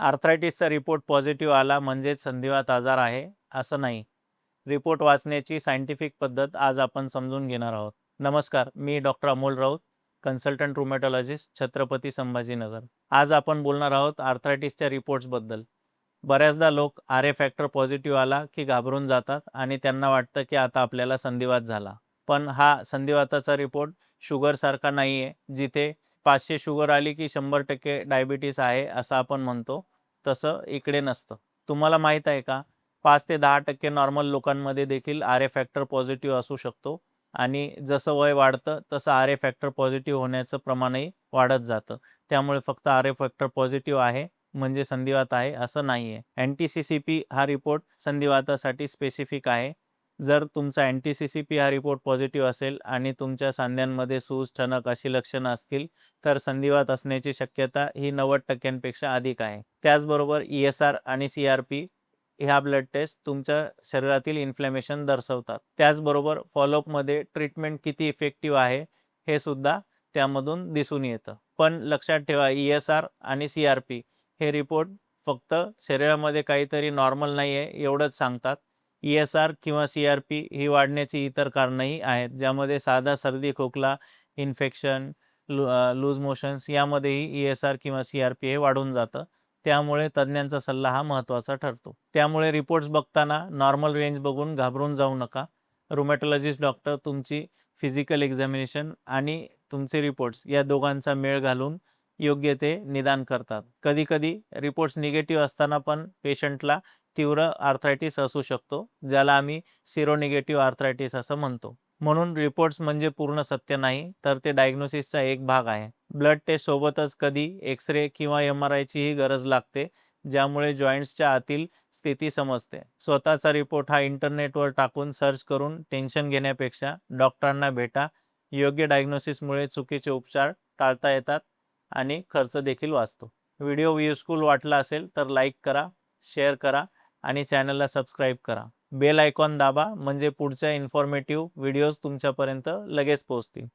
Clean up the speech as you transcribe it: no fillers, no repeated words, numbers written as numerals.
आर्थरायटिसचा report positive आला म्हणजेच संधिवात आजार आहे असं नाही. रिपोर्ट वाचण्याची सायंटिफिक पद्धत आज आपण समजून घेणार आहोत. नमस्कार, मी डॉक्टर अमोल राऊत, कन्सल्टंट रुमॅटॉलॉजिस्ट, छत्रपती संभाजीनगर. आज आपण बोलणार आहोत आर्थरायटिसच्या रिपोर्ट्सबद्दल. बऱ्याचदा लोक आर फॅक्टर पॉझिटिव्ह आला की घाबरून जातात आणि त्यांना वाटतं की आता आपल्याला संधिवात झाला. पण हा संधिवाताचा रिपोर्ट शुगरसारखा नाही आहे. जिथे 500 शुगर आली की 100% डायबिटीस आहे असं आपण म्हणतो, तसं इकडे नसतं. तुम्हाला माहीत आहे का, 5 ते 10% नॉर्मल लोकांमध्ये देखील आर फॅक्टर पॉझिटिव्ह असू शकतो आणि जसं वय वाढतं तसं आर फॅक्टर पॉझिटिव्ह होण्याचं प्रमाणही वाढत जातं. त्यामुळे फक्त आर फॅक्टर पॉझिटिव्ह आहे म्हणजे संधिवात आहे असं नाही आहे. एन-टी-सी-सी-पी हा रिपोर्ट संधिवातासाठी स्पेसिफिक आहे. जर तुमचा एन-टी-सी-सी-पी हा रिपोर्ट पॉझिटिव्ह असेल आणि तुमच्या सांध्यांमध्ये सूज, ठणक अशी लक्षणं असतील, तर संधिवात असण्याची शक्यता ही 90% अधिक आहे. त्याचबरोबर ई-एस-आर आणि सी-आर-पी ह्या ब्लड टेस्ट तुमच्या शरीरातील इन्फ्लॅमेशन दर्शवतात. त्याचबरोबर फॉलोअपमध्ये ट्रीटमेंट किती इफेक्टिव्ह आहे हे सुद्धा त्यामधून दिसून येतं. पण लक्षात ठेवा, ई-एस-आर आणि सी-आर-पी हे रिपोर्ट फक्त शरीरामध्ये काहीतरी नॉर्मल नाही आहे एवढंच सांगतात. ई-एस-आर किंवा सी-आर-पी ही वाढण्याची इतर कारणंही आहेत, ज्यामध्ये साधा सर्दी, खोकला, इन्फेक्शन, लूज मोशन्स यामध्येही ई-एस-आर किंवा सी-आर-पी हे वाढून जातं. त्यामुळे तज्ज्ञांचा सल्ला हा महत्त्वाचा ठरतो. त्यामुळे रिपोर्ट्स बघताना नॉर्मल रेंज बघून घाबरून जाऊ नका. रुमॅटॉलॉजिस्ट डॉक्टर तुमची फिजिकल एक्झामिनेशन आणि तुमचे रिपोर्ट्स या दोघांचा मेळ घालून योग्य ते निदान करतात. कधी-कधी रिपोर्ट्स निगेटिव्ह असताना पण पेशंटला तीव्र आर्थरायटिस असू शकतो, ज्याला आम्ही सिरोनिगेटिव्ह आर्थरायटिस असं म्हणतो. म्हणून रिपोर्ट्स म्हणजे पूर्ण सत्य नाही, तर ते डायग्नोसिसचा एक भाग आहे. ब्लड टेस्ट सोबतच कधी एक्स-रे किंवा एम-आर-आयचीही गरज लागते, ज्यामुळे जॉइंट्सच्या आतील स्थिती समजते. स्वतःचा रिपोर्ट हा इंटरनेटवर टाकून सर्च करून टेन्शन घेण्यापेक्षा डॉक्टरांना भेटा. योग्य डायग्नोसिसमुळे चुकीचे उपचार टाळता येतात आणि खर्च देखील वाचतो. व्हिडिओ युजफुल वाटला असेल तर लाईक करा, शेअर करा आणि चॅनलला सबस्क्राईब करा. बेल आयकॉन दाबा म्हणजे पुढच्या इन्फॉर्मेटिव्ह व्हिडिओज तुमच्यापर्यंत लगेच पोहोचतील.